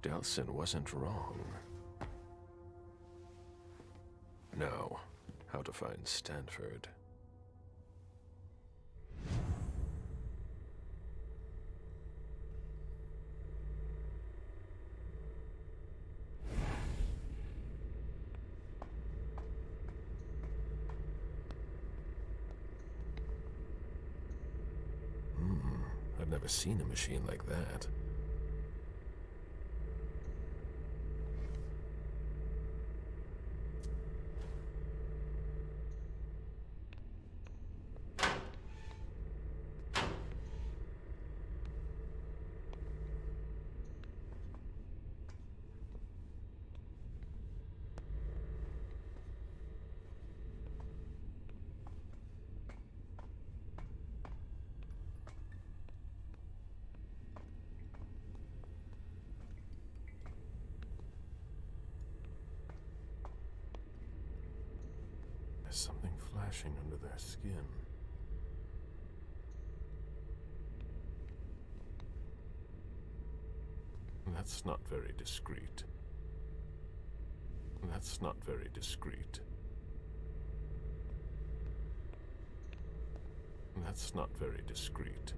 Delson wasn't wrong. Now, how to find Stanford. I've never seen a machine like that. Something flashing under their skin. That's not very discreet. That's not very discreet. That's not very discreet.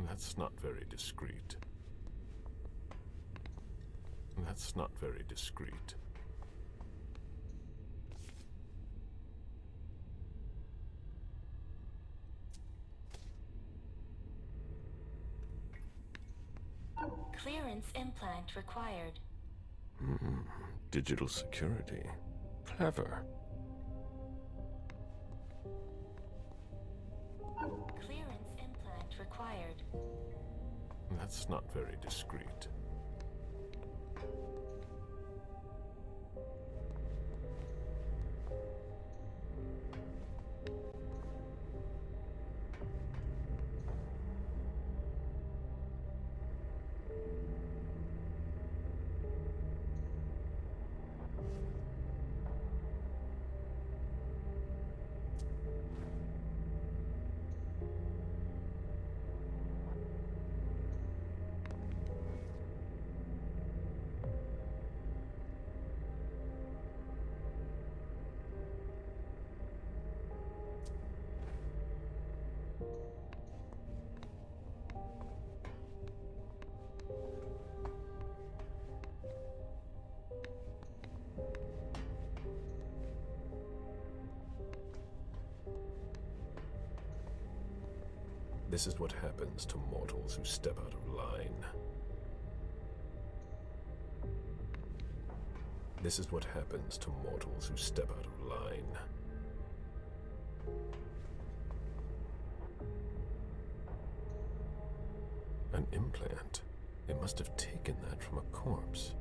That's not very discreet. That's not very discreet. Clearance implant required. Digital security. Clever. Clearance implant required. That's not very discreet. This is what happens to mortals who step out of line. This is what happens to mortals who step out of line. An implant. It must have taken that from a corpse.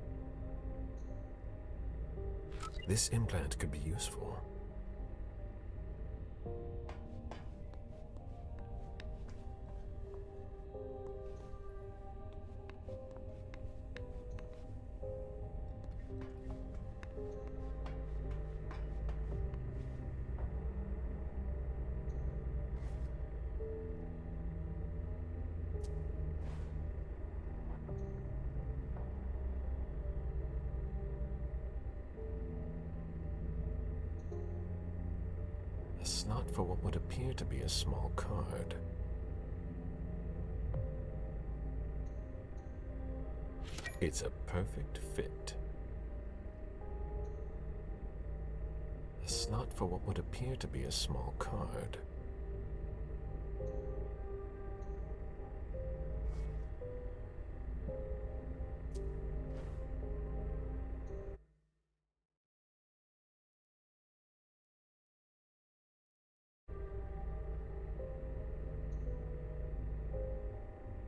This implant could be useful. A slot for what would appear to be a small card. It's a perfect fit. A slot for what would appear to be a small card.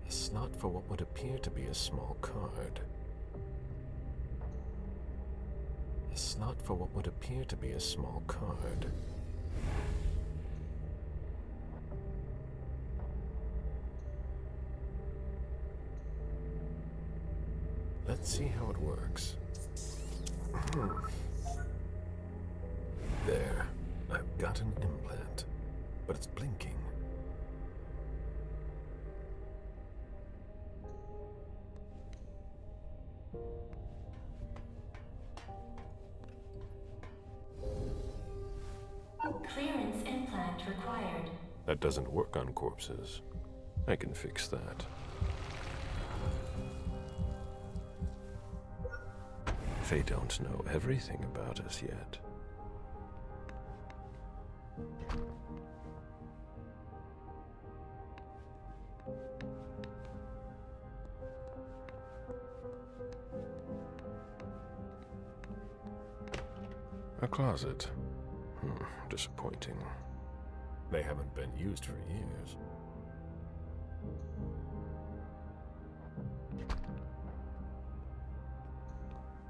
A slot for what would appear to be a small card. A slot for what would appear to be a small card. Let's see how it works. There, I've got an implant, but it's blinking. Clearance implant required. That doesn't work on corpses. I can fix that. They don't know everything about us yet. A closet. Disappointing. They haven't been used for years.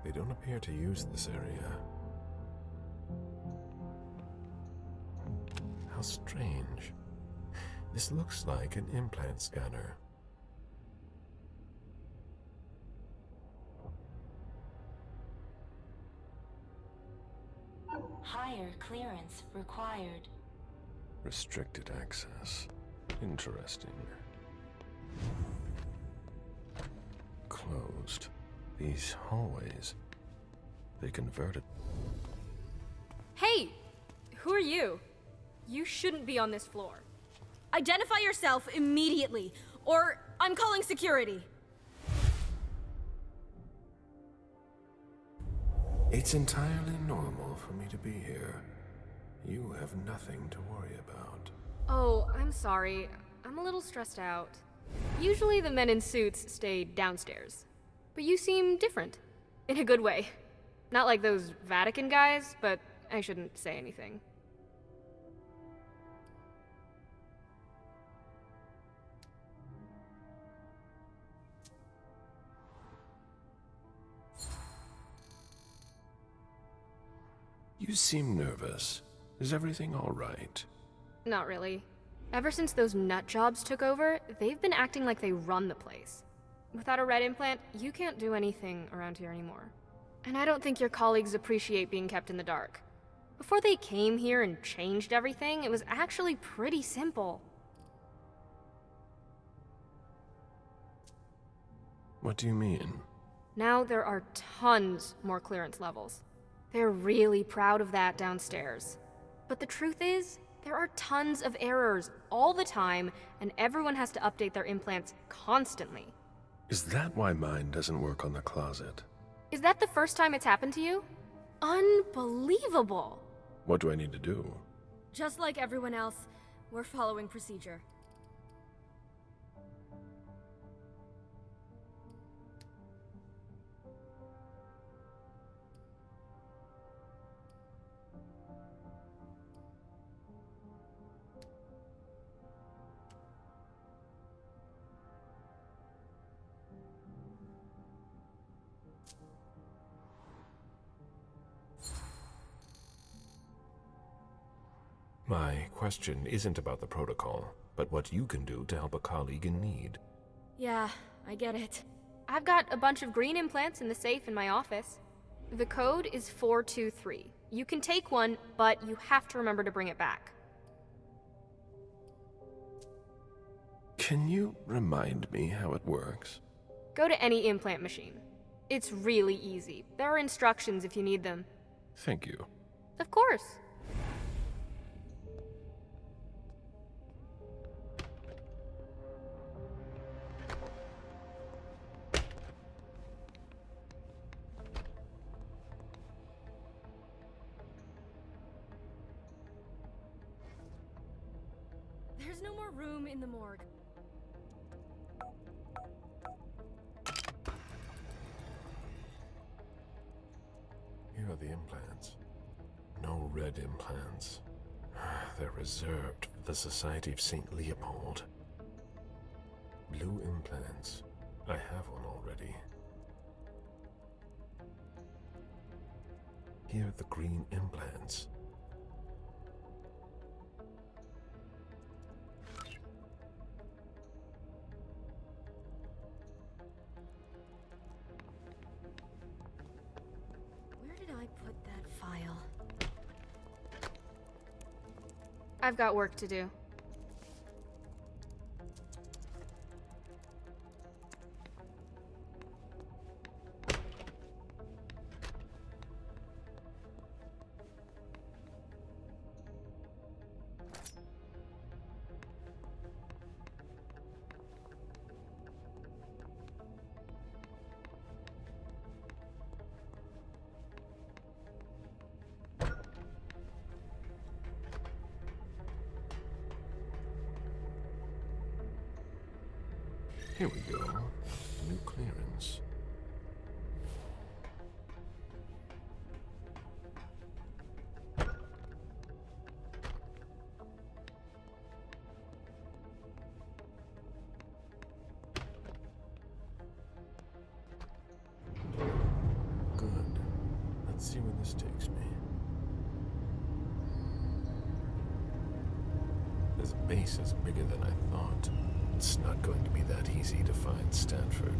They don't appear to use this area. How strange. This looks like an implant scanner. Higher clearance required. Restricted access. Interesting. Closed. These hallways. They converted. Hey! Who are you? You shouldn't be on this floor. Identify yourself immediately, or I'm calling security. It's entirely normal for me to be here. You have nothing to worry about. Oh, I'm sorry. I'm a little stressed out. Usually the men in suits stay downstairs. But you seem different. In a good way. Not like those Vatican guys, but I shouldn't say anything. You seem nervous. Is everything all right? Not really. Ever since those nut jobs took over, they've been acting like they run the place. Without a red implant, you can't do anything around here anymore. And I don't think your colleagues appreciate being kept in the dark. Before they came here and changed everything, it was actually pretty simple. What do you mean? Now there are tons more clearance levels. They're really proud of that downstairs. But the truth is, there are tons of errors all the time, and everyone has to update their implants constantly. Is that why mine doesn't work on the closet? Is that the first time it's happened to you? Unbelievable! What do I need to do? Just like everyone else, we're following procedure. My question isn't about the protocol, but what you can do to help a colleague in need. Yeah, I get it. I've got a bunch of green implants in the safe in my office. The code is 423. You can take one, but you have to remember to bring it back. Can you remind me how it works? Go to any implant machine. It's really easy. There are instructions if you need them. Thank you. Of course. There's no more room in the morgue. Here are the implants. No red implants. They're reserved for the Society of St. Leopold. Blue implants. I have one already. Here are the green implants. Where did I put that file? I've got work to do. Here we go. New clearance. Good. Let's see where this takes me. This base is bigger than I thought. It's not going to be that easy to find Stanford.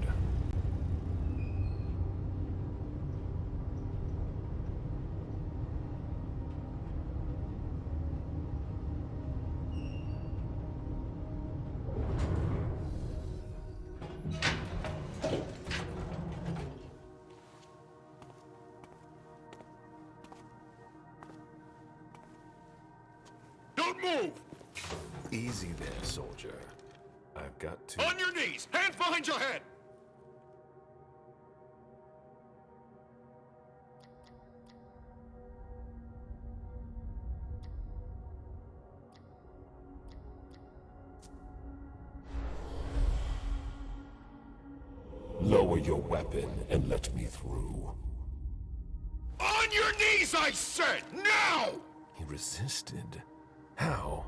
Don't move! Easy there, soldier. I've got to... On your knees! Hands behind your head! Lower your weapon and let me through. On your knees, I said! Now! He resisted. How?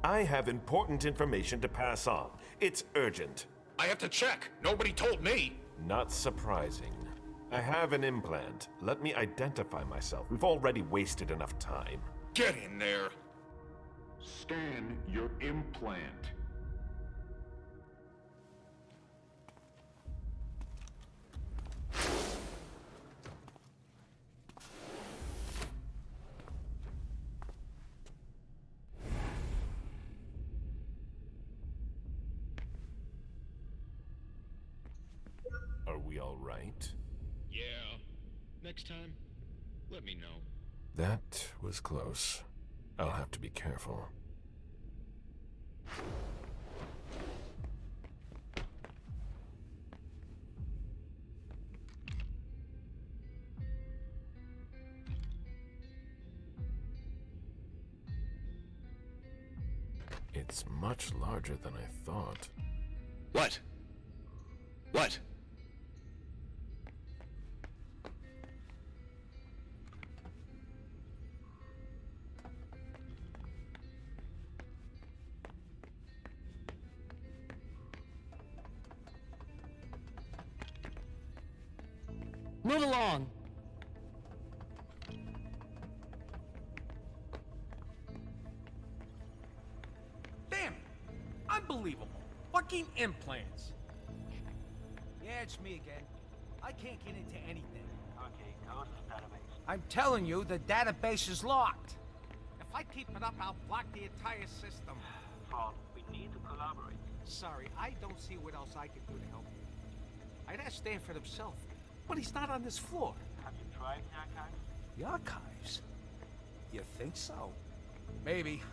I have important information to pass on. It's urgent. I have to check. Nobody told me. Not surprising. I have an implant. Let me identify myself. We've already wasted enough time. Get in there. Scan your implant. Are we all right? Yeah. Next time, let me know. That was close. I'll have to be careful. It's much larger than I thought. What? What? Move along. Damn! Unbelievable. Fucking implants. Yeah, it's me again. I can't get into anything. Okay, go to the database. I'm telling you, the database is locked. If I keep it up, I'll block the entire system. Fawn, we need to collaborate. Sorry, I don't see what else I can do to help you. I'd ask Stanford himself, but he's not on this floor. Have you tried the archives? The archives? You think so? Maybe.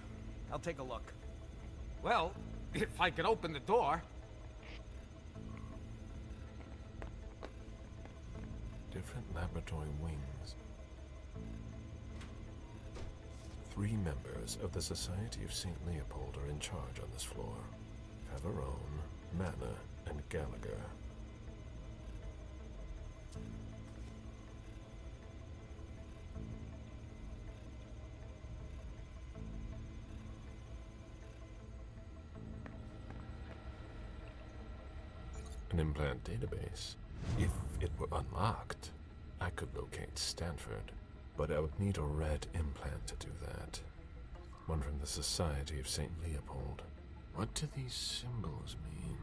I'll take a look. Well, if I could open the door. Different laboratory wings. 3 members of the Society of St. Leopold are in charge on this floor. Favarone, Manna, and Gallagher. An implant database. If it were unlocked, I could locate Stanford, but I would need a red implant to do that. One from the Society of St. Leopold. What do these symbols mean?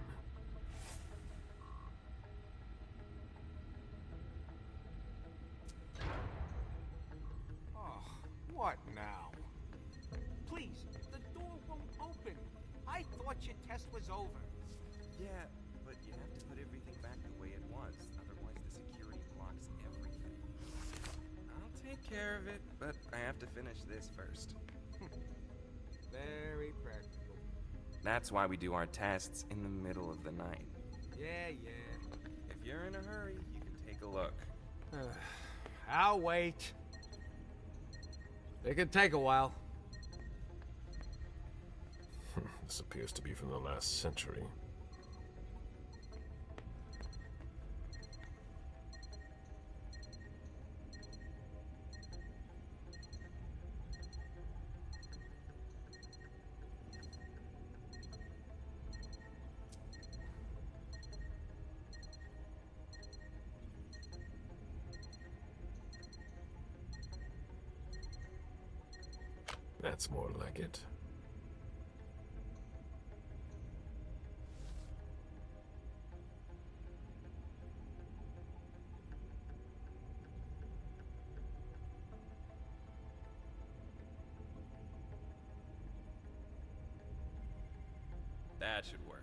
Oh, what now? Please, the door won't open. I thought your test was over. Yeah, but you have to put everything back the way it was. Otherwise, the security blocks everything. I'll take care of it, but I have to finish this first. Very practical. That's why we do our tests in the middle of the night. Yeah. If you're in a hurry, you can take a look. I'll wait. It could take a while. This appears to be from the last century. That's more like it. That should work.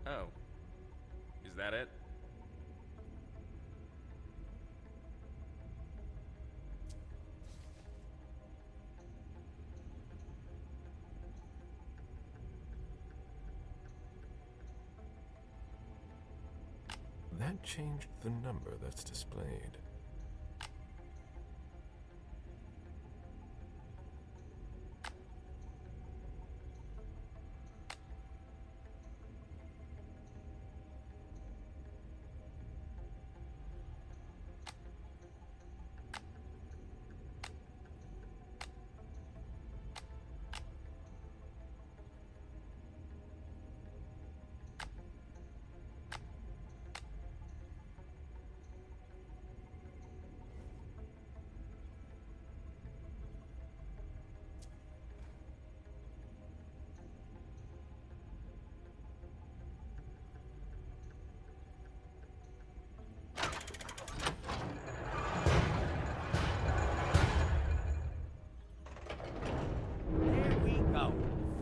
Oh. Is that it? That changed the number that's displayed.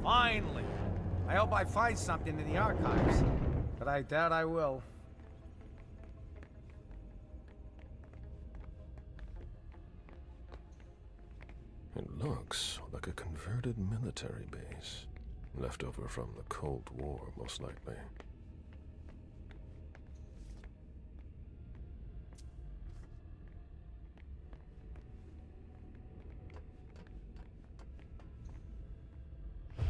Finally! I hope I find something in the archives, but I doubt I will. It looks like a converted military base. Left over from the Cold War, most likely.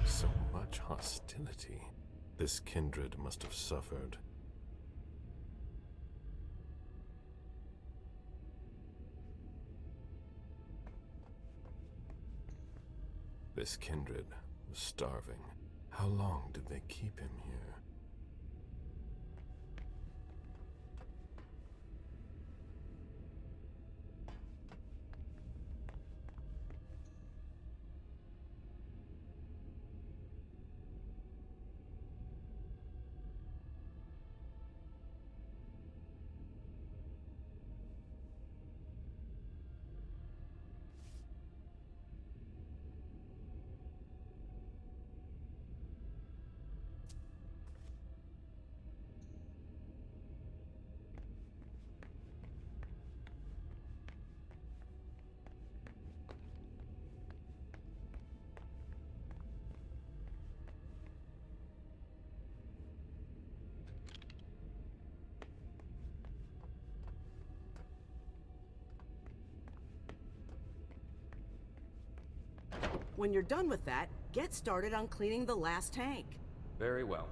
So much hostility. This kindred must have suffered. This kindred was starving. How long did they keep him here? When you're done with that, get started on cleaning the last tank. Very well.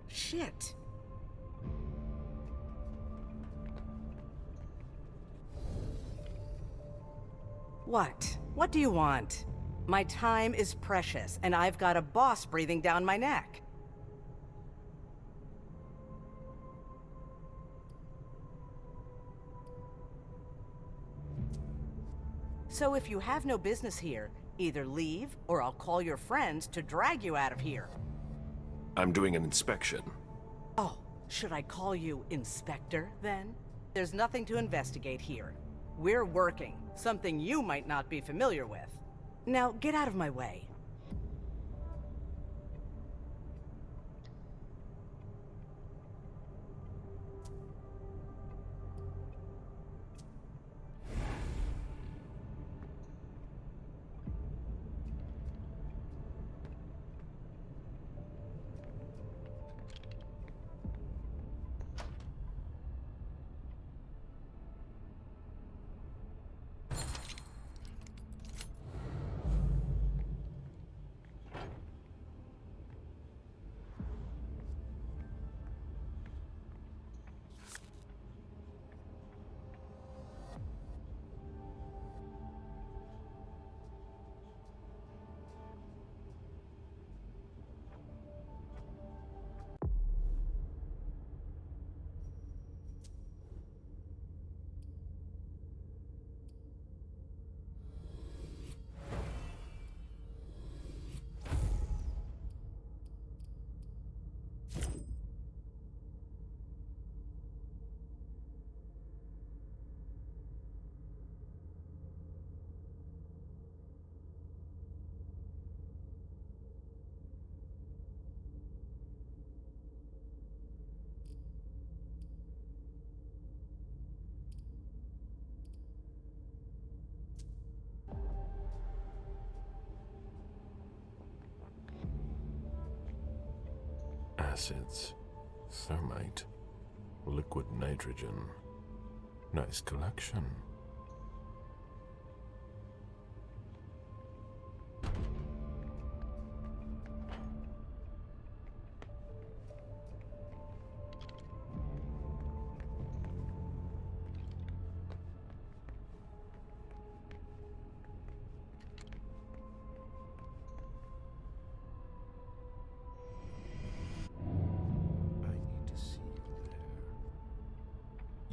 Shit. What? What do you want? My time is precious, and I've got a boss breathing down my neck. So if you have no business here, either leave, or I'll call your friends to drag you out of here. I'm doing an inspection. Oh, should I call you Inspector, then? There's nothing to investigate here. We're working, something you might not be familiar with. Now, get out of my way. Acids, thermite, liquid nitrogen. Nice collection.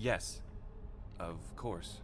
Yes, of course.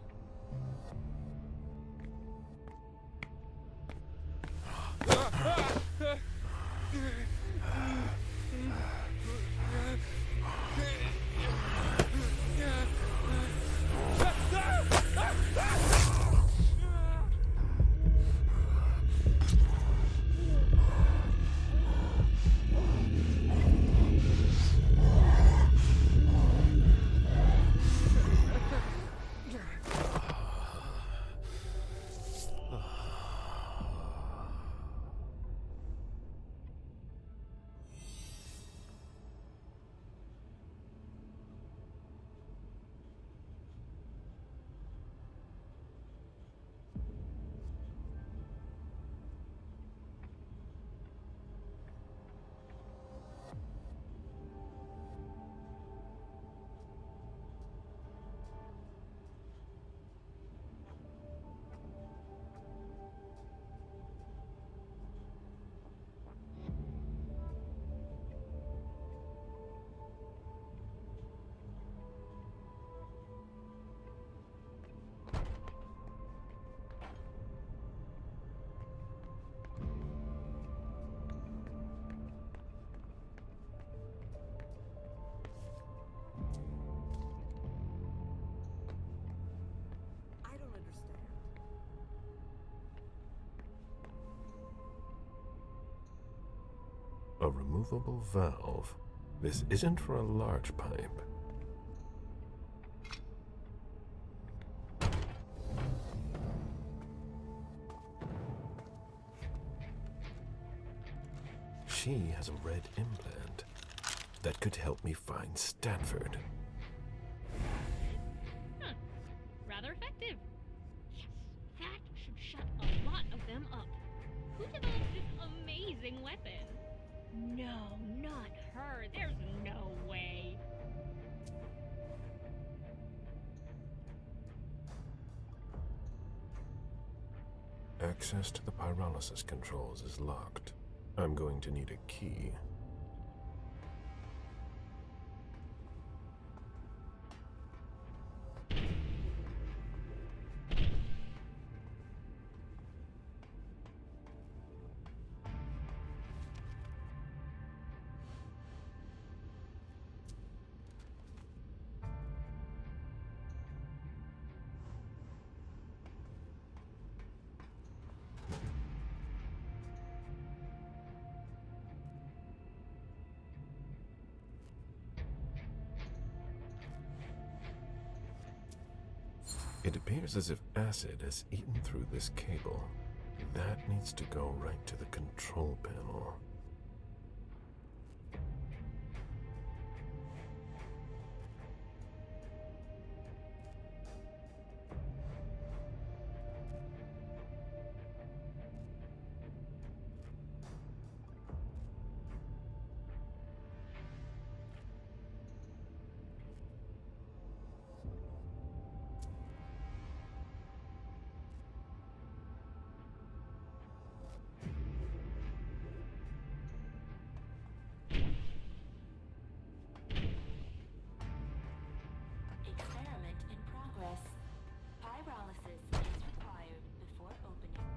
A removable valve. This isn't for a large pipe. she has a red implant that could help me find Stanford. Huh. Rather effective. Yes, that should shut a lot of them up. Who developed this amazing weapon? No, not her. There's no way. Access to the pyrolysis controls is locked. I'm going to need a key. It appears as if acid has eaten through this cable. That needs to go right to the control panel. Experiment in progress. Pyrolysis is required before opening.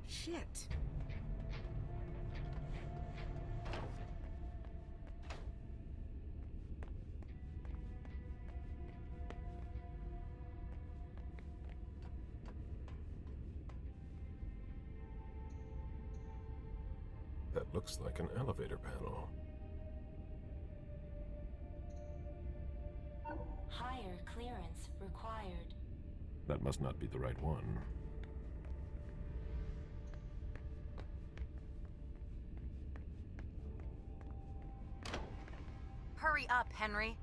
Shit. That looks like an elevator panel. Higher clearance required. That must not be the right one. Hurry up, Henry.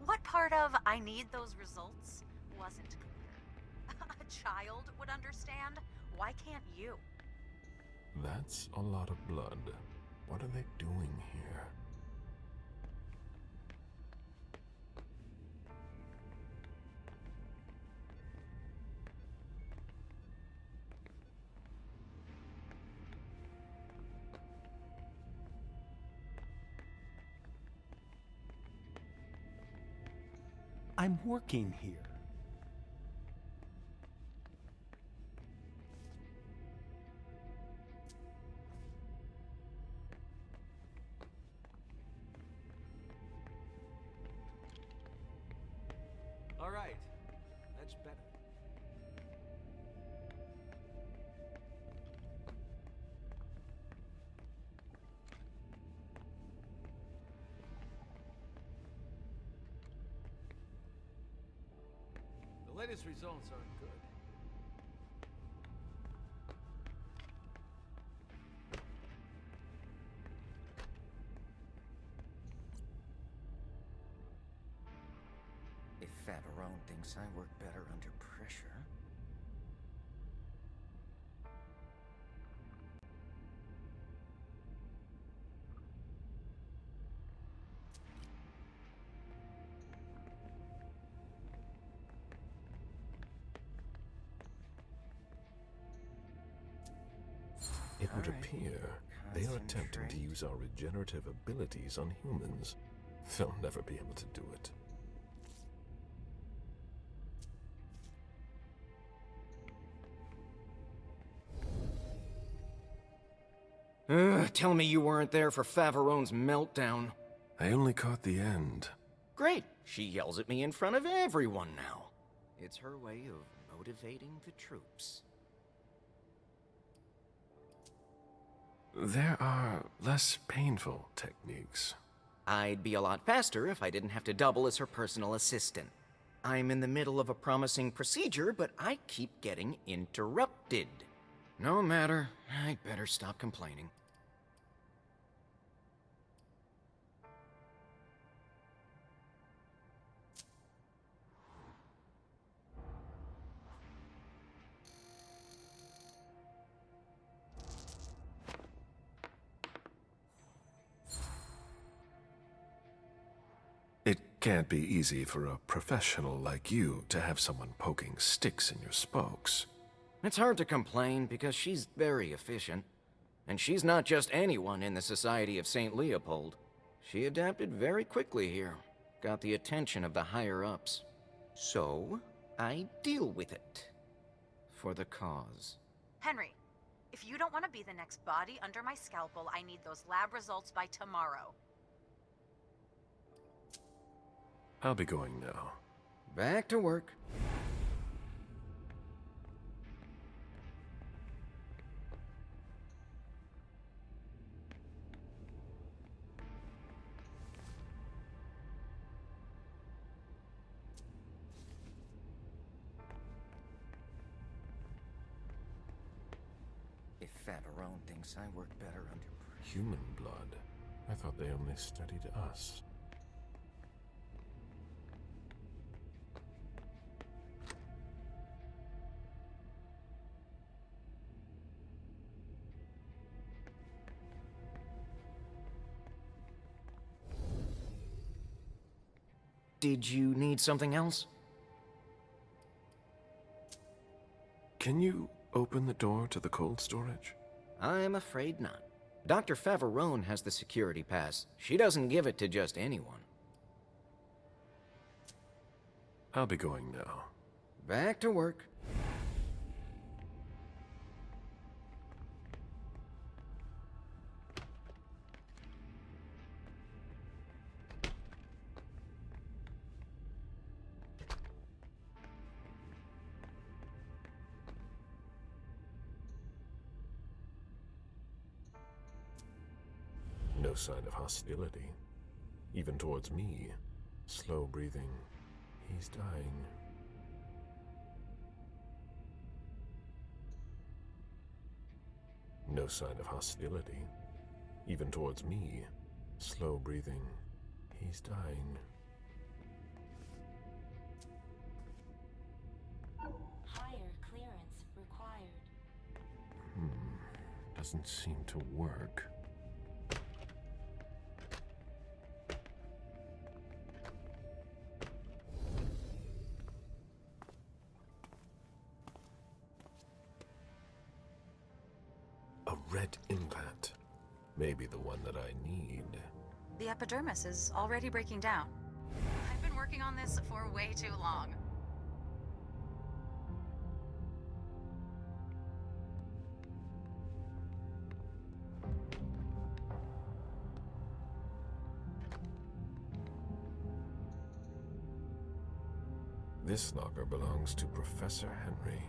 What part of I need those results wasn't clear? A child would understand. Why can't you? That's a lot of blood. What are they doing here? I'm working here. All right, that's better. The latest results aren't good. If Favarone thinks I work better under pressure... It would appear they are attempting to use our regenerative abilities on humans. They'll never be able to do it. Tell me you weren't there for Favarone's meltdown. I only caught the end. Great. She yells at me in front of everyone now. It's her way of motivating the troops. There are less painful techniques. I'd be a lot faster if I didn't have to double as her personal assistant. I'm in the middle of a promising procedure, but I keep getting interrupted. No matter, I'd better stop complaining. It can't be easy for a professional like you to have someone poking sticks in your spokes. It's hard to complain because she's very efficient. And she's not just anyone in the Society of St. Leopold. She adapted very quickly here, got the attention of the higher-ups. So, I deal with it. For the cause. Henry, if you don't want to be the next body under my scalpel, I need those lab results by tomorrow. I'll be going now. Back to work. If Favarone thinks I work better under... Human blood? I thought they only studied us. Did you need something else? Can you open the door to the cold storage? I'm afraid not. Dr. Favarone has the security pass. She doesn't give it to just anyone. I'll be going now. Back to work. No sign of hostility. Even towards me. Slow breathing. He's dying. No sign of hostility. Even towards me. Slow breathing. He's dying. Higher clearance required. Doesn't seem to work. A red implant. Maybe the one that I need. The epidermis is already breaking down. I've been working on this for way too long. This locker belongs to Professor Henry.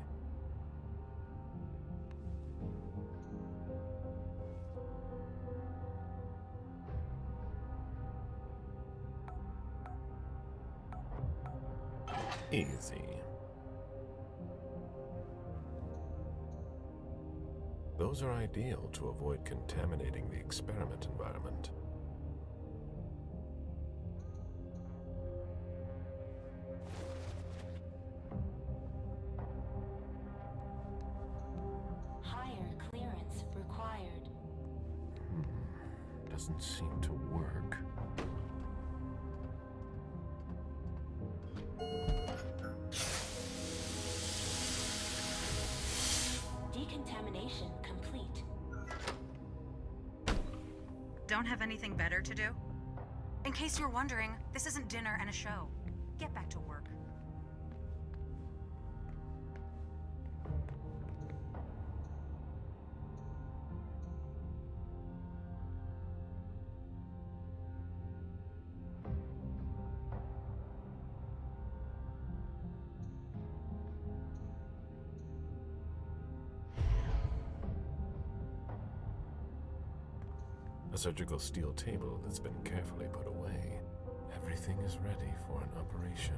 Easy. Those are ideal to avoid contaminating the experiment environment. Higher clearance required. Doesn't seem to work. Decontamination complete. Don't have anything better to do? In case you're wondering, this isn't dinner and a show. Get back to work. A surgical steel table that's been carefully put away. Everything is ready for an operation.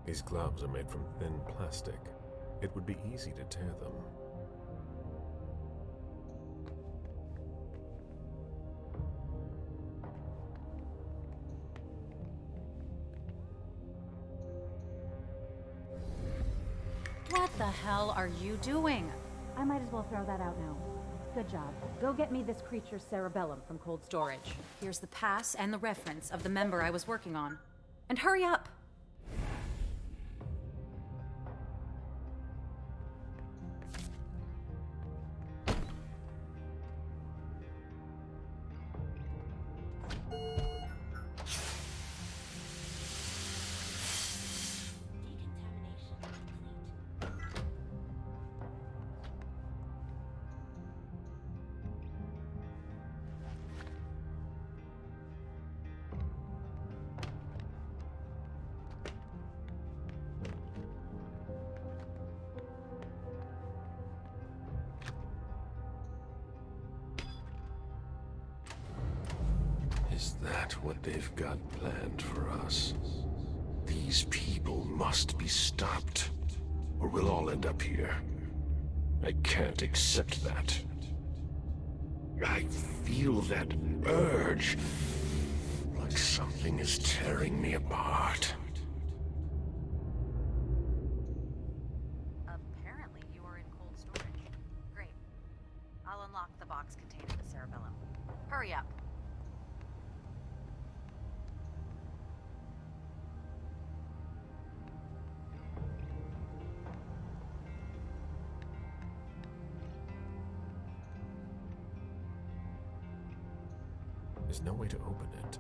These gloves are made from thin plastic. It would be easy to tear them. What the hell are you doing? I might as well throw that out now. Good job. Go get me this creature's cerebellum from cold storage. Here's the pass and the reference of the member I was working on. And hurry up! Is that what they've got planned for us? These people must be stopped, or we'll all end up here. I can't accept that. I feel that urge, like something is tearing me apart. Apparently you are in cold storage. Great. I'll unlock the box containing the cerebellum. Hurry up. There's no way to open it.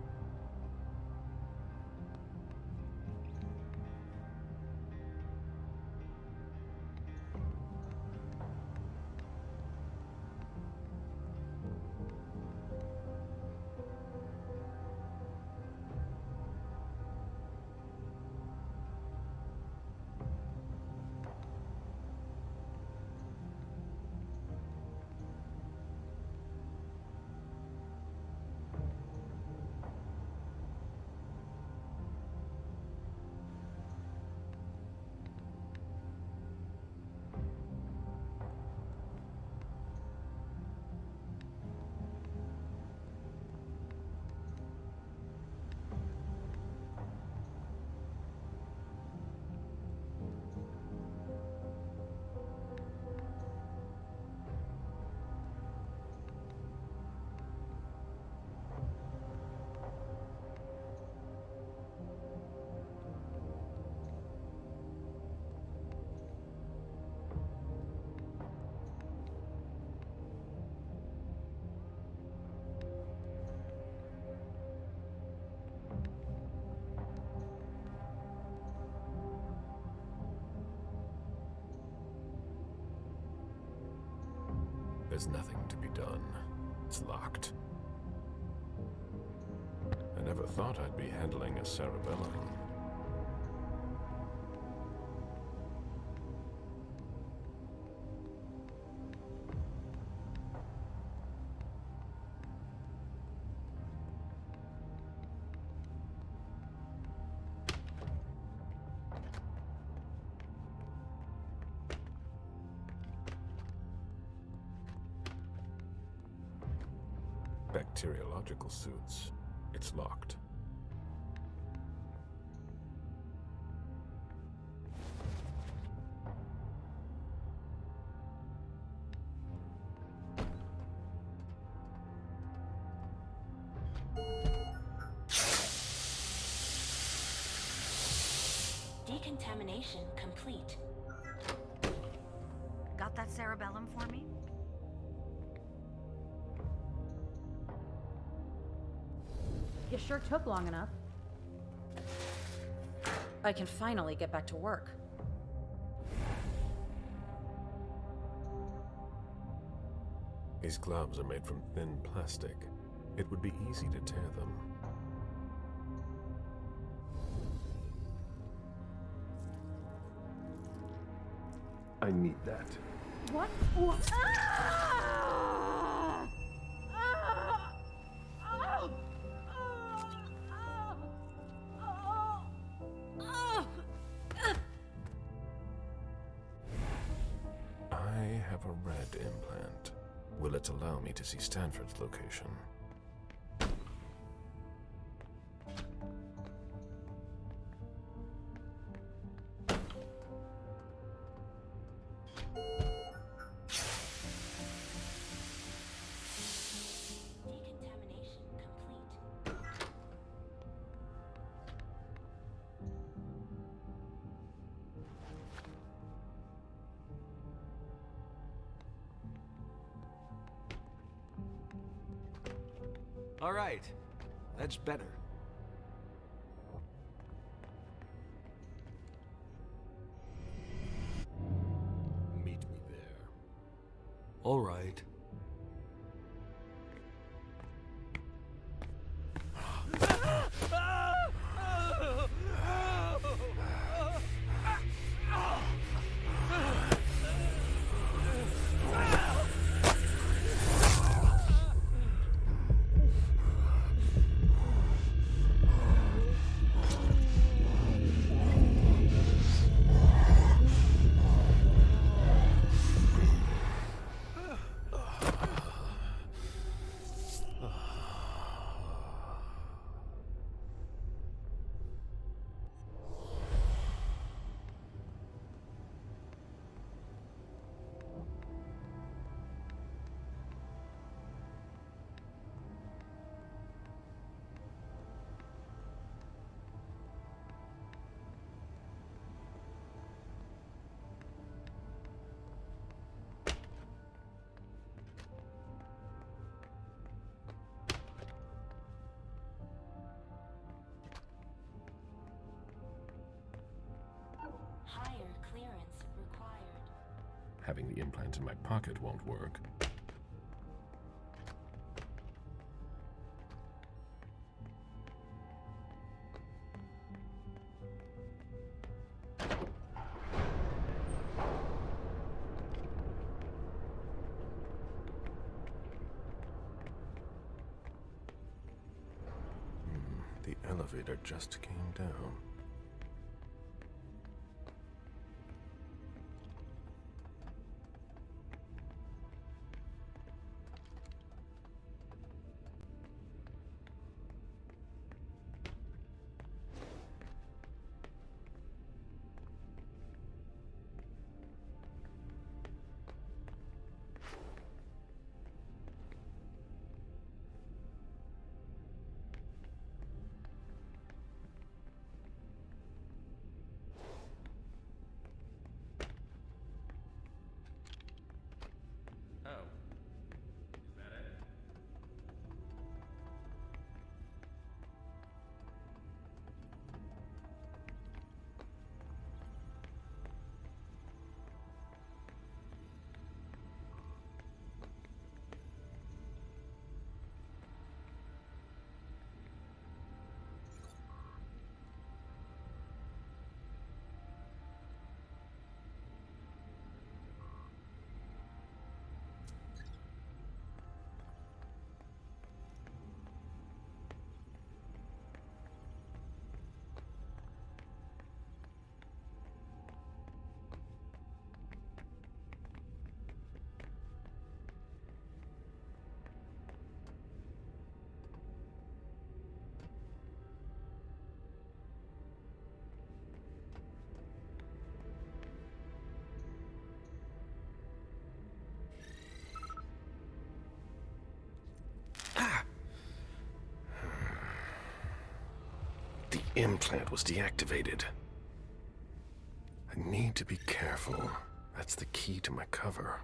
There's nothing to be done. It's locked. I never thought I'd be handling a cerebellum. Bacteriological suits. It's locked. Decontamination complete. Got that cerebellum for me? You sure took long enough. I can finally get back to work. These gloves are made from thin plastic. It would be easy to tear them. I need that. What? Ah! have a red implant. Will it allow me to see Stanford's location? All right, that's better. Meet me there. All right. Higher clearance required. Having the implant in my pocket won't work. The elevator just came down. The implant was deactivated. I need to be careful. That's the key to my cover.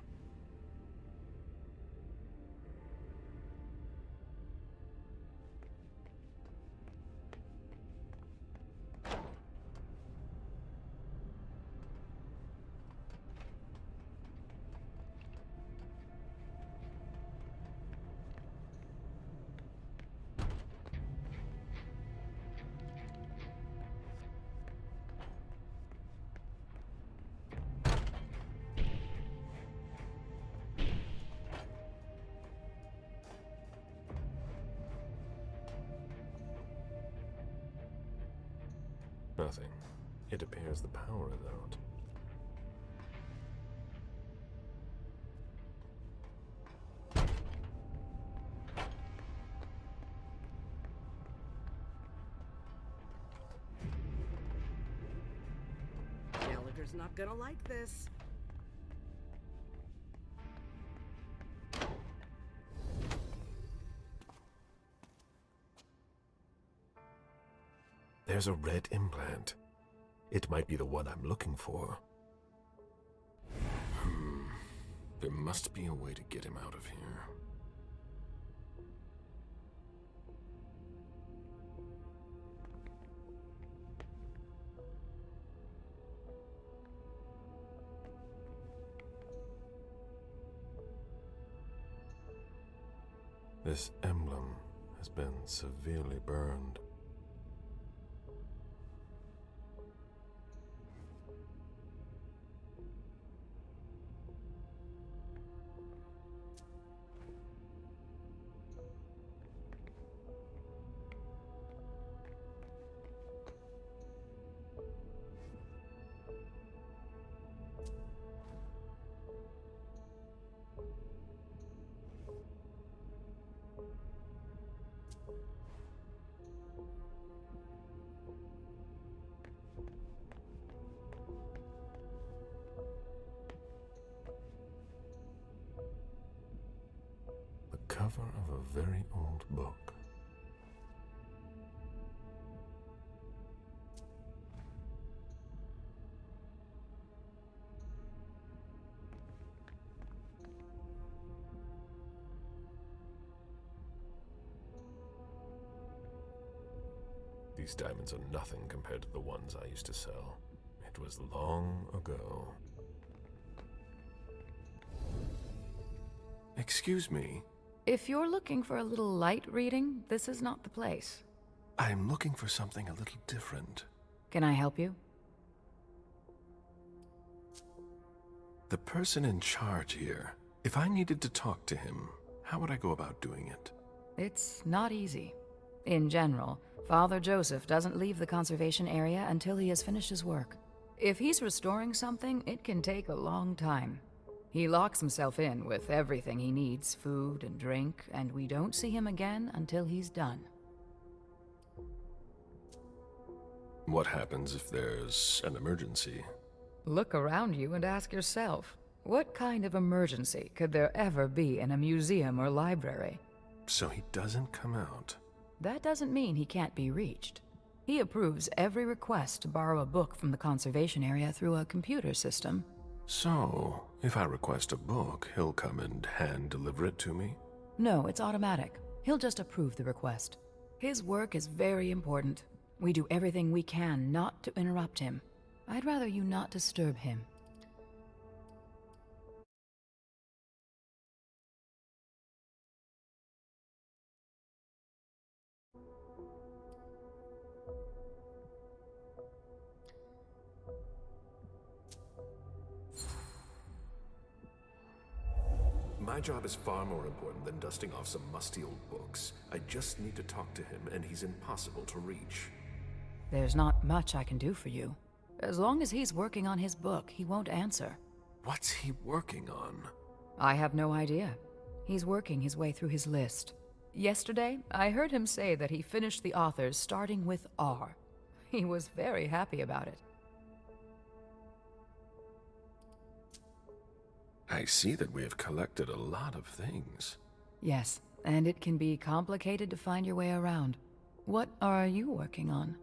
Nothing. It appears the power is out. Father's not gonna like this. There's a red implant. It might be the one I'm looking for. There must be a way to get him out of here. This emblem has been severely burned. Cover of a very old book. These diamonds are nothing compared to the ones I used to sell. It was long ago. Excuse me. If you're looking for a little light reading, this is not the place. I'm looking for something a little different. Can I help you? The person in charge here, if I needed to talk to him, how would I go about doing it? It's not easy. In general, Father Joseph doesn't leave the conservation area until he has finished his work. If he's restoring something, it can take a long time. He locks himself in with everything he needs, food and drink, and we don't see him again until he's done. What happens if there's an emergency? Look around you and ask yourself, what kind of emergency could there ever be in a museum or library? So he doesn't come out. That doesn't mean he can't be reached. He approves every request to borrow a book from the conservation area through a computer system. So, if I request a book, he'll come and hand-deliver it to me? No, it's automatic. He'll just approve the request. His work is very important. We do everything we can not to interrupt him. I'd rather you not disturb him. My job is far more important than dusting off some musty old books. I just need to talk to him, and he's impossible to reach. There's not much I can do for you. As long as he's working on his book, he won't answer. What's he working on? I have no idea. He's working his way through his list. Yesterday, I heard him say that he finished the authors starting with R. He was very happy about it. I see that we have collected a lot of things. Yes, and it can be complicated to find your way around. What are you working on?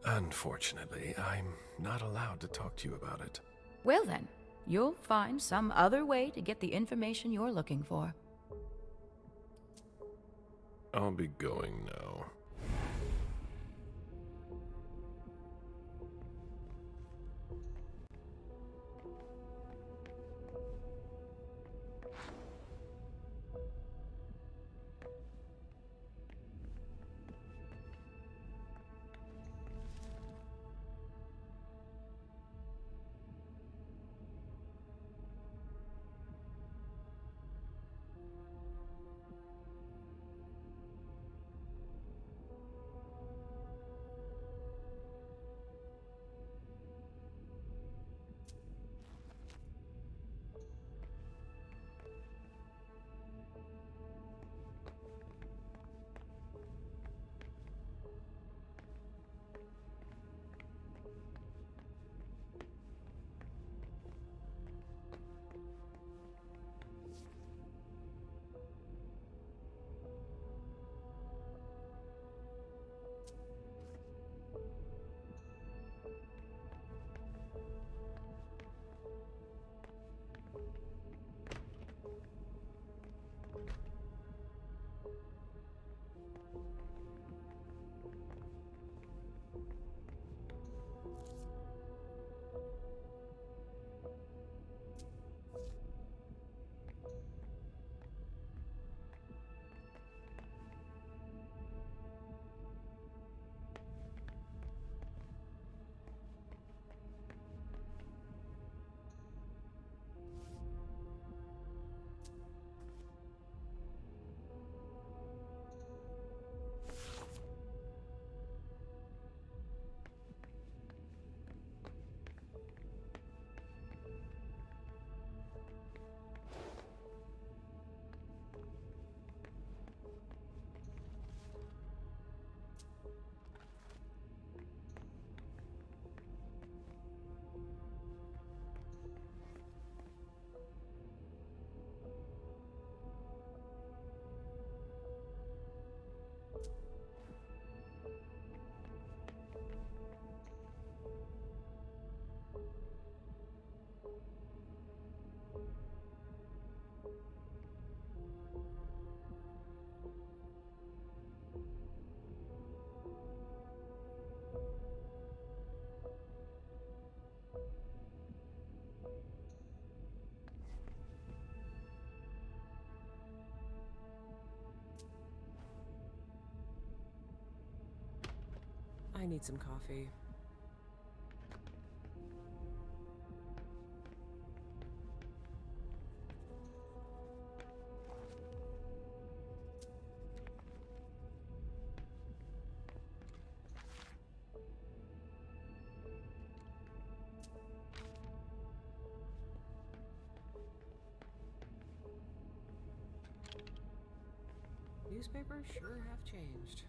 Unfortunately, I'm not allowed to talk to you about it. Well then, you'll find some other way to get the information you're looking for. I'll be going now. I need some coffee. Newspapers sure have changed.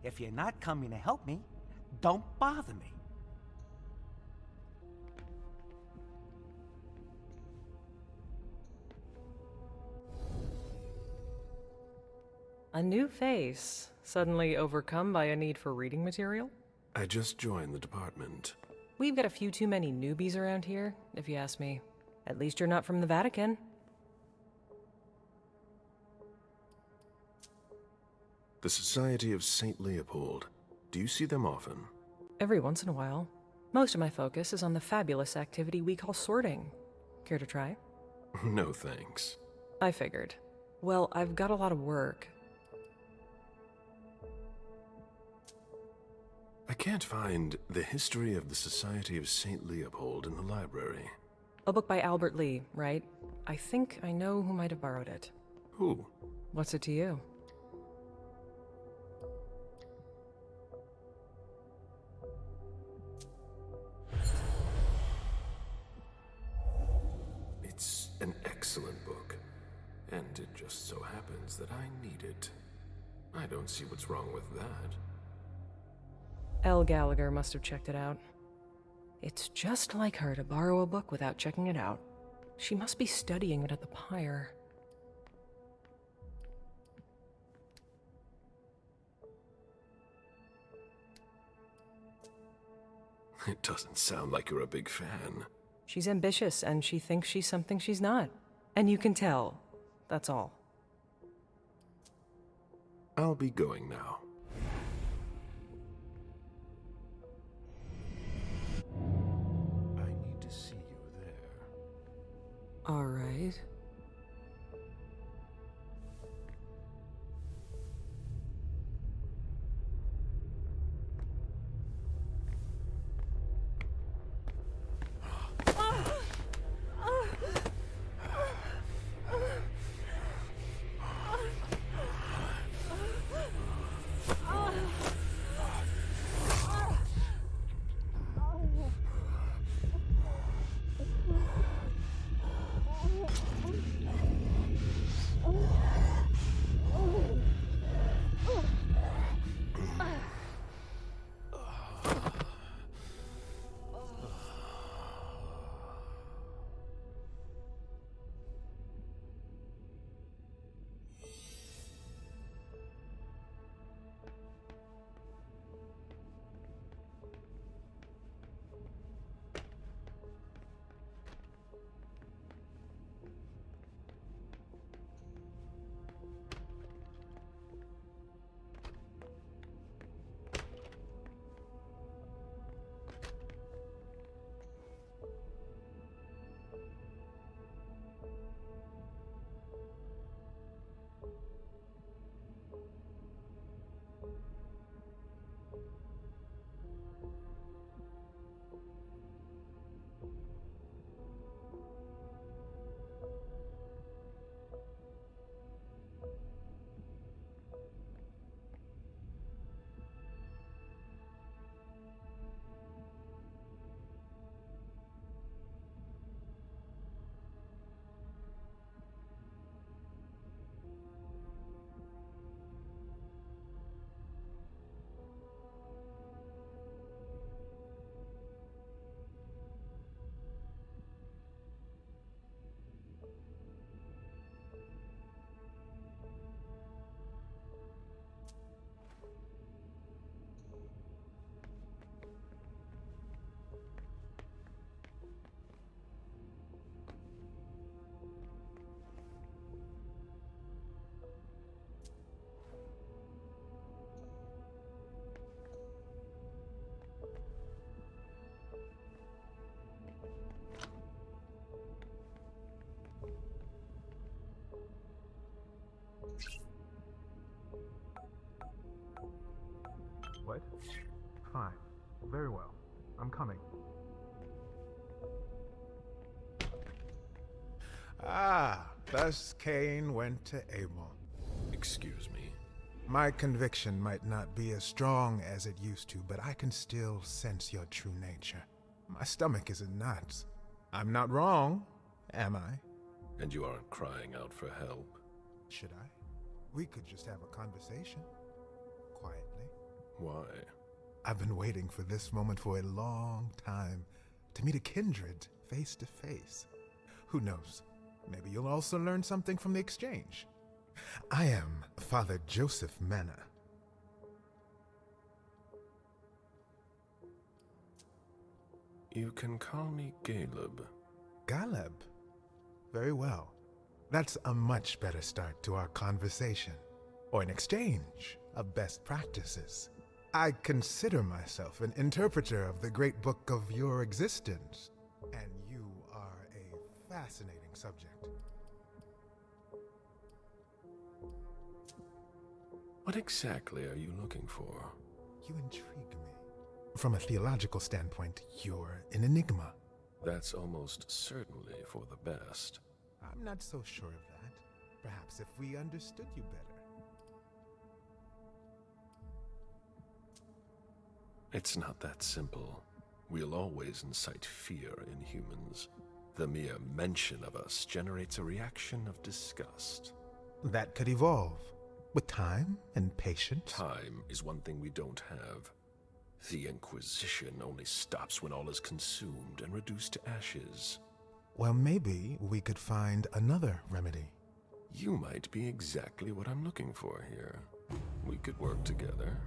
If you're not coming to help me, don't bother me. A new face, suddenly overcome by a need for reading material? I just joined the department. We've got a few too many newbies around here, if you ask me. At least you're not from the Vatican. The Society of St. Leopold. Do you see them often? Every once in a while. Most of my focus is on the fabulous activity we call sorting. Care to try? No thanks. I figured. Well, I've got a lot of work. I can't find The History of the Society of St. Leopold in the library. A book by Albert Lee, right? I think I know who might have borrowed it. Who? What's it to you? It's an excellent book, and it just so happens that I need it. I don't see what's wrong with that. L. Gallagher must have checked it out. It's just like her to borrow a book without checking it out. She must be studying it at the Pyre. It doesn't sound like you're a big fan. She's ambitious, and she thinks she's something she's not. And you can tell. That's all. I'll be going now. I need to see you there. All right. Ah, thus Cain went to Abel. Excuse me. My conviction might not be as strong as it used to, but I can still sense your true nature. My stomach is in knots. I'm not wrong, am I? And you aren't crying out for help. Should I? We could just have a conversation. Quietly. Why? I've been waiting for this moment for a long time. To meet a kindred face to face. Who knows? Maybe you'll also learn something from the exchange. I am Father Joseph Manna. You can call me Галеб. Галеб? Very well. That's a much better start to our conversation, or an exchange of best practices. I consider myself an interpreter of the great book of your existence, and you are a fascinating subject. What exactly are you looking for? You intrigue me. From a theological standpoint, you're an enigma. That's almost certainly for the best. I'm not so sure of that. Perhaps if we understood you better. It's not that simple. We'll always incite fear in humans. The mere mention of us generates a reaction of disgust. That could evolve. With time and patience. Time is one thing we don't have. The Inquisition only stops when all is consumed and reduced to ashes. Well, maybe we could find another remedy. You might be exactly what I'm looking for here. We could work together,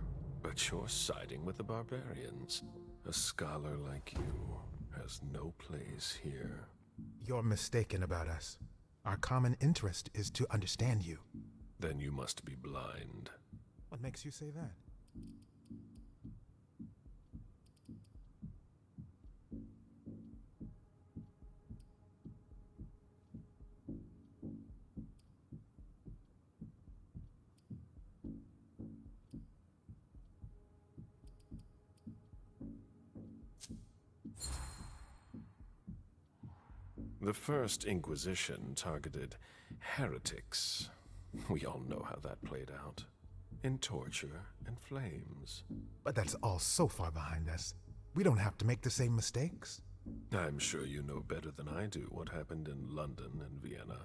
but you're siding with the barbarians. A scholar like you has no place here. You're mistaken about us. Our common interest is to understand you. Then you must be blind. What makes you say that? The First Inquisition targeted heretics. We all know how that played out. In torture and flames. But that's all so far behind us. We don't have to make the same mistakes. I'm sure you know better than I do what happened in London and Vienna.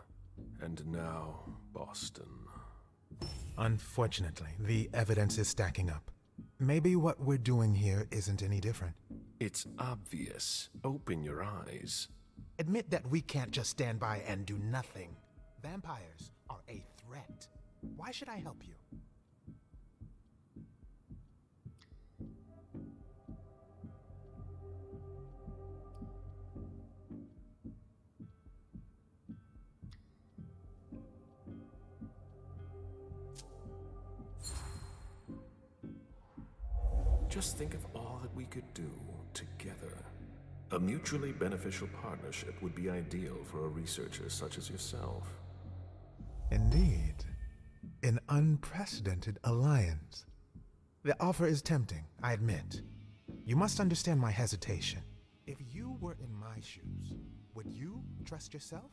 And now, Boston. Unfortunately, the evidence is stacking up. Maybe what we're doing here isn't any different. It's obvious. Open your eyes. Admit that we can't just stand by and do nothing. Vampires are a threat. Why should I help you? Just think of all that we could do together. A mutually beneficial partnership would be ideal for a researcher such as yourself. Indeed. An unprecedented alliance. The offer is tempting, I admit. You must understand my hesitation. If you were in my shoes, would you trust yourself?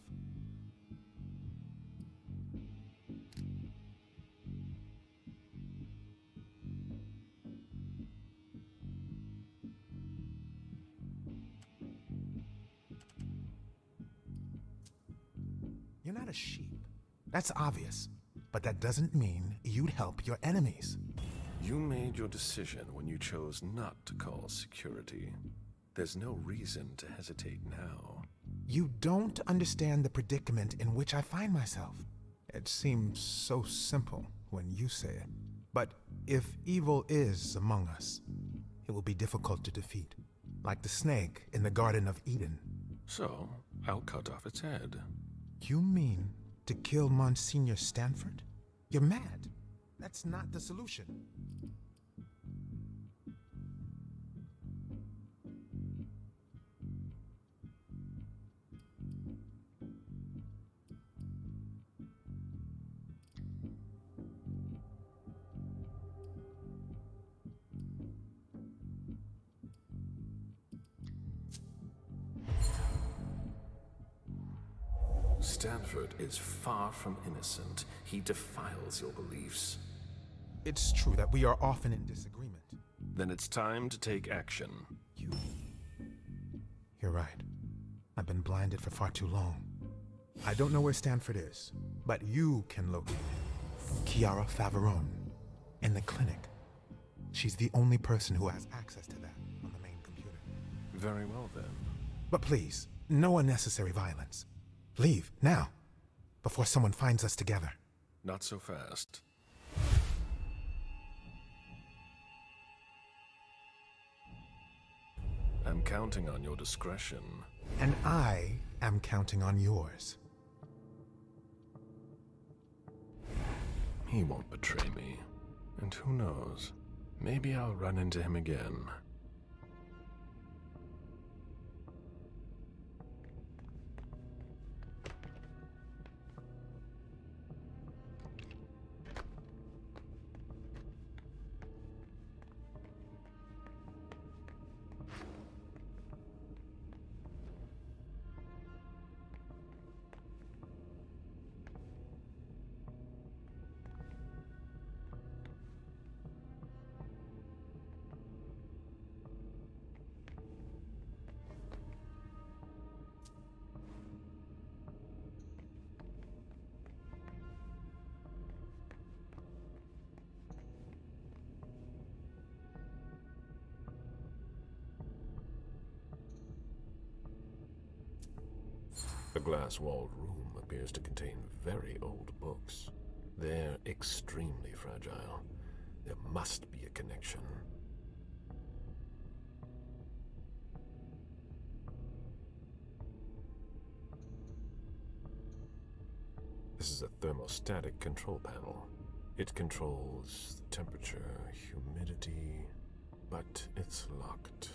You're not a sheep. That's obvious. But that doesn't mean you'd help your enemies. You made your decision when you chose not to call security. There's no reason to hesitate now. You don't understand the predicament in which I find myself. It seems so simple when you say it. But if evil is among us, it will be difficult to defeat. Like the snake in the Garden of Eden. So, I'll cut off its head. You mean to kill Monsignor Stanford? You're mad. That's not the solution. Stanford is far from innocent. He defiles your beliefs. It's true that we are often in disagreement. Then it's time to take action. You're right. I've been blinded for far too long. I don't know where Stanford is, but you can locate him. Chiara Favarone, in the clinic. She's the only person who has access to that on the main computer. Very well, then. But please, no unnecessary violence. Leave, now, before someone finds us together. Not so fast. I'm counting on your discretion. And I am counting on yours. He won't betray me. And who knows? Maybe I'll run into him again. The glass-walled room appears to contain very old books. They're extremely fragile. There must be a connection. This is a thermostatic control panel. It controls the temperature, humidity, but it's locked.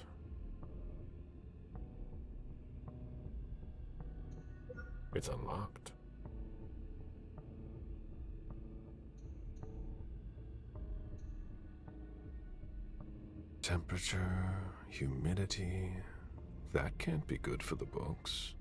It's unlocked. Temperature, humidity, that can't be good for the books.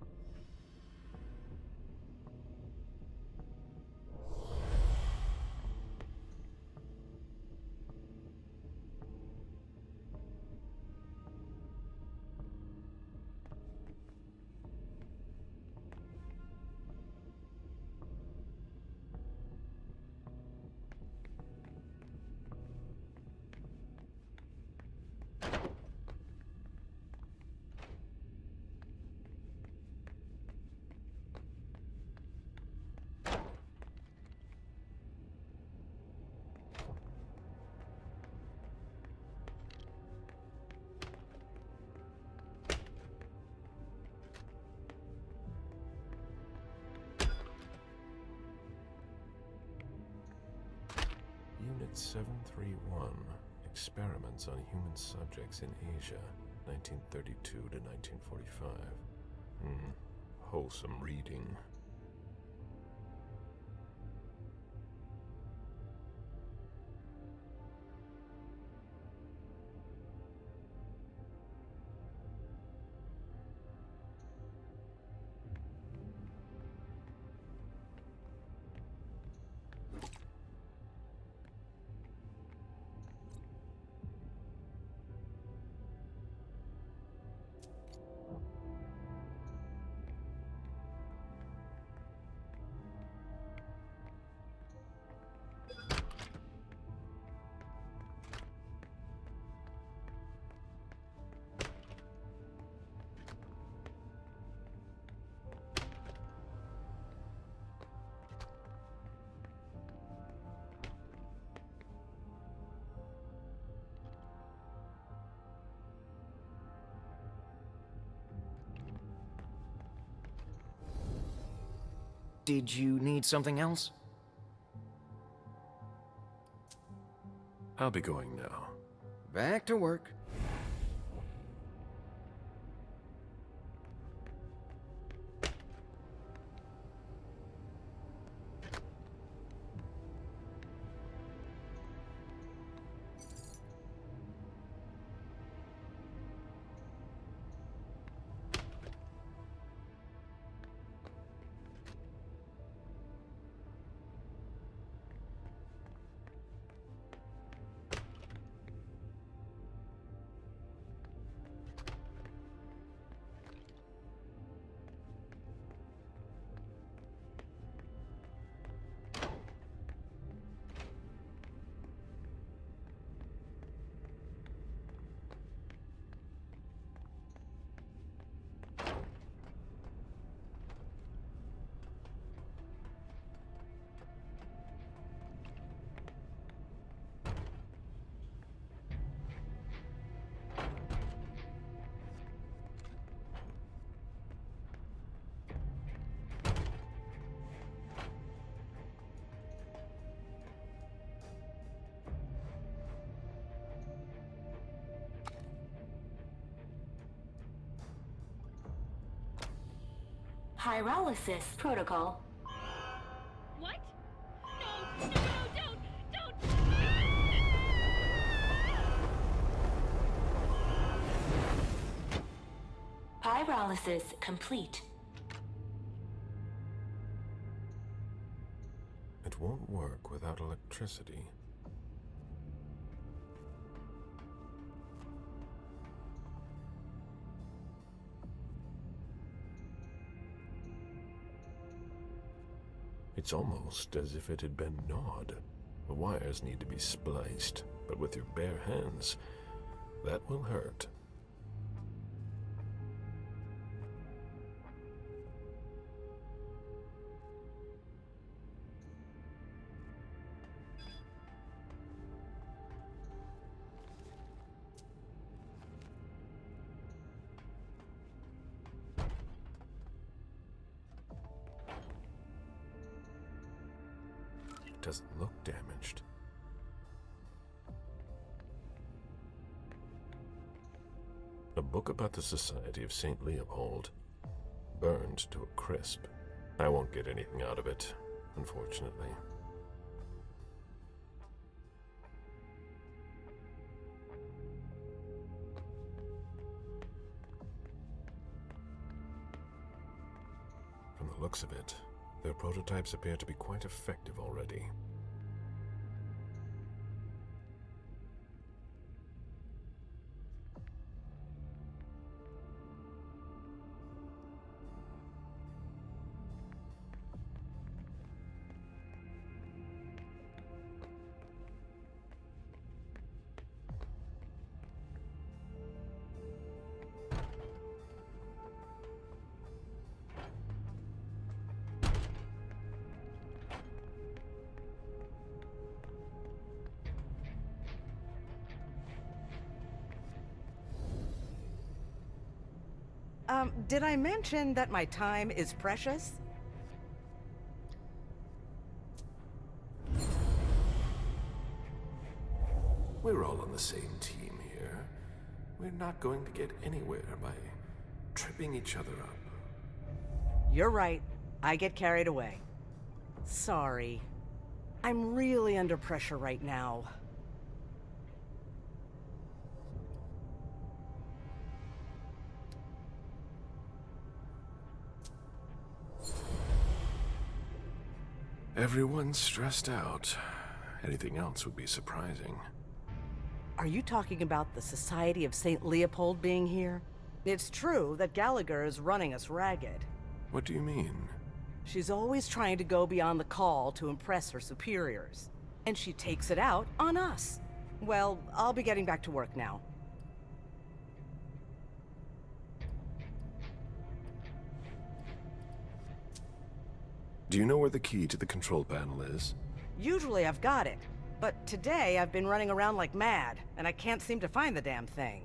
Unit 731, Experiments on Human Subjects in Asia, 1932 to 1945. Wholesome reading. Did you need something else? I'll be going now. Back to work. Pyrolysis protocol. What? No, no, no, don't! Pyrolysis complete. It won't work without electricity. It's almost as if it had been gnawed. The wires need to be spliced, but with your bare hands, that will hurt. Doesn't look damaged. A book about the Society of St. Leopold. Burned to a crisp. I won't get anything out of it, unfortunately. From the looks of it, their prototypes appear to be quite effective already. Did I mention that my time is precious? We're all on the same team here. We're not going to get anywhere by tripping each other up. You're right. I get carried away. Sorry. I'm really under pressure right now. Everyone's stressed out. Anything else would be surprising. Are you talking about the Society of St. Leopold being here? It's true that Gallagher is running us ragged. What do you mean? She's always trying to go beyond the call to impress her superiors. And she takes it out on us. Well, I'll be getting back to work now. Do you know where the key to the control panel is? Usually I've got it, but today I've been running around like mad, and I can't seem to find the damn thing.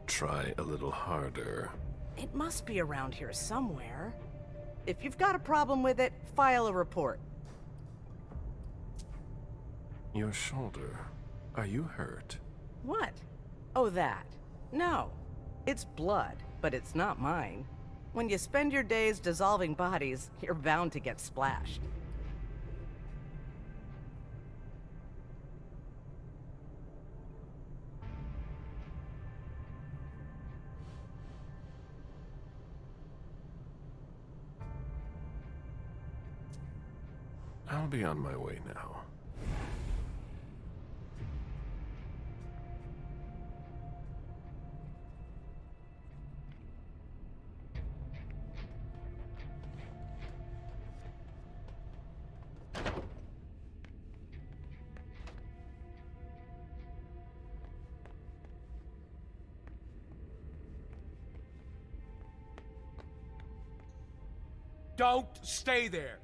Try a little harder. It must be around here somewhere. If you've got a problem with it, file a report. Your shoulder. Are you hurt? What? Oh, that. No. It's blood, but it's not mine. When you spend your days dissolving bodies, you're bound to get splashed. I'll be on my way now. Don't stay there.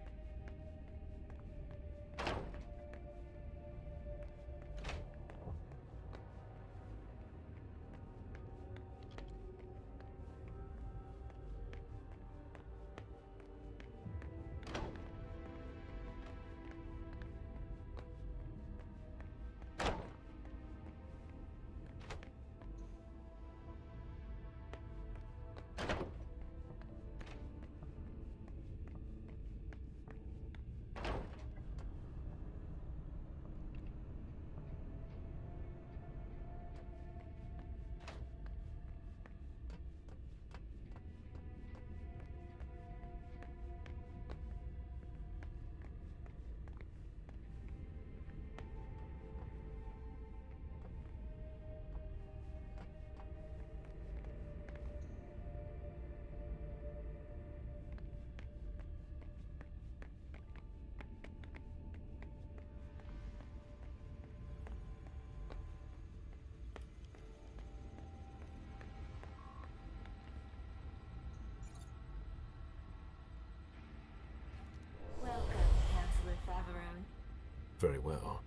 Very well.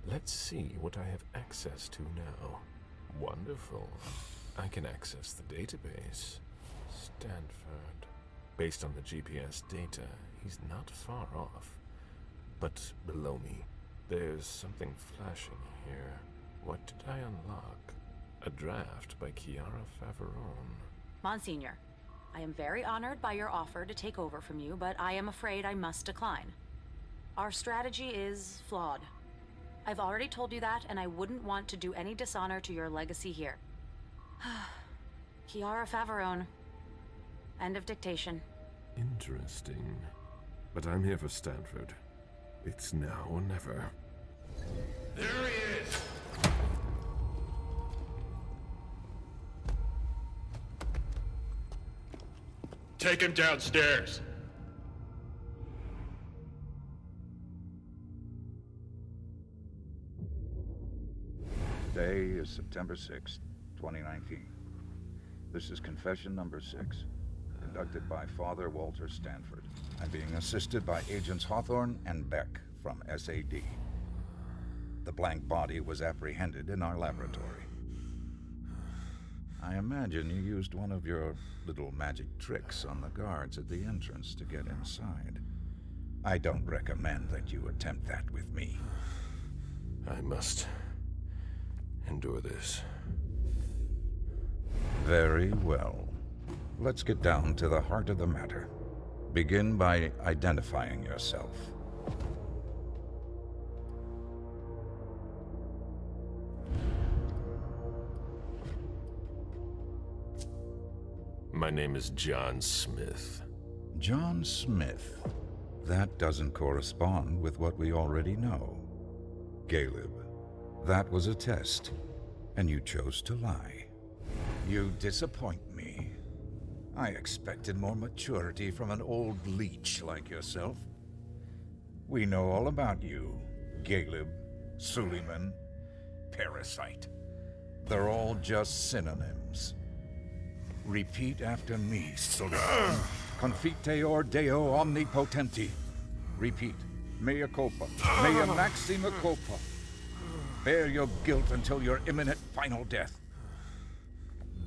Let's see what I have access to now. Wonderful. I can access the database. Stanford. Based on the GPS data, he's not far off. But below me, there's something flashing here. What did I unlock? A draft by Chiara Faveron. Monsignor, I am very honored by your offer to take over from you, but I am afraid I must decline. Our strategy is flawed. I've already told you that, and I wouldn't want to do any dishonor to your legacy here. Chiara Faveron. End of dictation. Interesting. But I'm here for Stanford. It's now or never. There he is! Take him downstairs. Today is September 6th, 2019. This is confession number 6, conducted by Father Walter Stanford. I'm being assisted by Agents Hawthorne and Beck from SAD. The blank body was apprehended in our laboratory. I imagine you used one of your little magic tricks on the guards at the entrance to get inside. I don't recommend that you attempt that with me. I must endure this. Very well. Let's get down to the heart of the matter. Begin by identifying yourself. My name is John Smith. John Smith. That doesn't correspond with what we already know. Galeb. That was a test, and you chose to lie. You disappoint me. I expected more maturity from an old leech like yourself. We know all about you, Galeb, Suleiman, Parasite. They're all just synonyms. Repeat after me, Suleiman. Confiteor Deo omnipotenti. Repeat. Mea culpa. Mea maxima culpa. Bear your guilt until your imminent final death.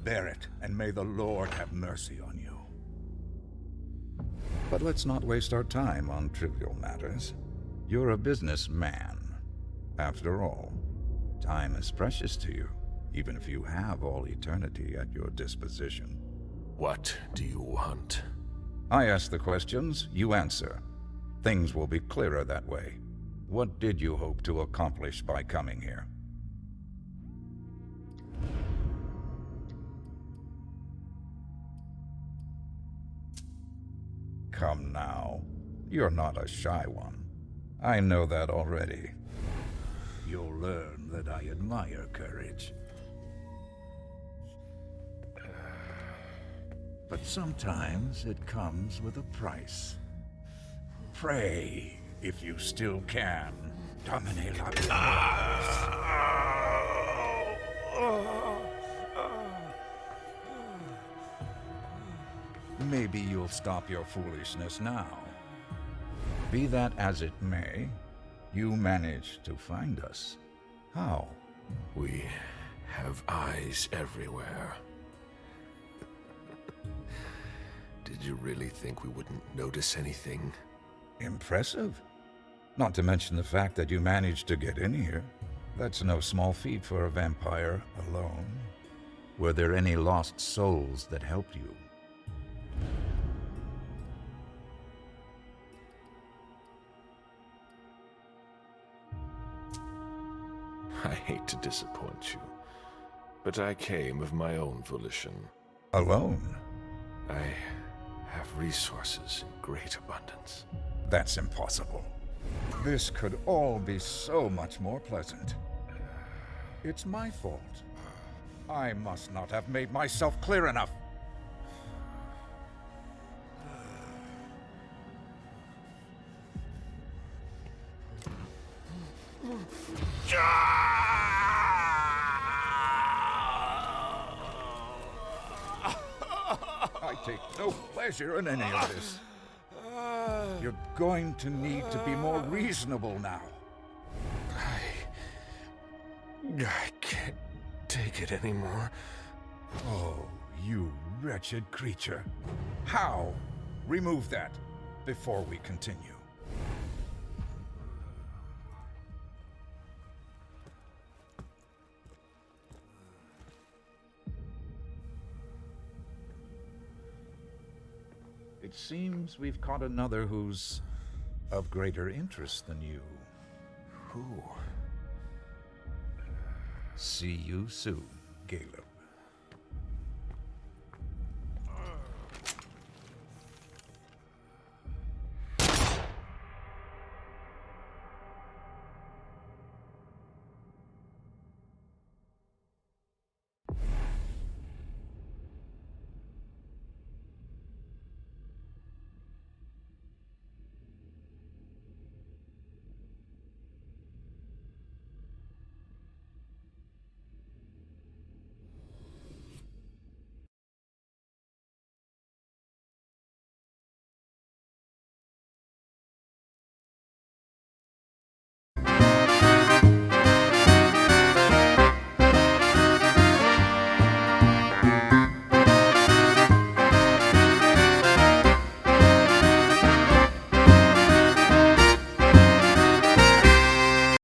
Bear it, and may the Lord have mercy on you. But let's not waste our time on trivial matters. You're a businessman. After all, time is precious to you, even if you have all eternity at your disposition. What do you want? I ask the questions, you answer. Things will be clearer that way. What did you hope to accomplish by coming here? Come now. You're not a shy one. I know that already. You'll learn that I admire courage. But sometimes it comes with a price. Pray, if you still can. Domine la Maybe you'll stop your foolishness now. Be that as it may, you managed to find us. How? We have eyes everywhere. Did you really think we wouldn't notice anything? Impressive. Not to mention the fact that you managed to get in here. That's no small feat for a vampire alone. Were there any lost souls that helped you? I hate to disappoint you, but I came of my own volition. Alone? I have resources in great abundance. That's impossible. This could all be so much more pleasant. It's my fault. I must not have made myself clear enough. I take no pleasure in any of this. You're going to need to be more reasonable now. I can't take it anymore. Oh, you wretched creature. How? Remove that before we continue. It seems we've caught another who's of greater interest than you. Who? See you soon, Галеб.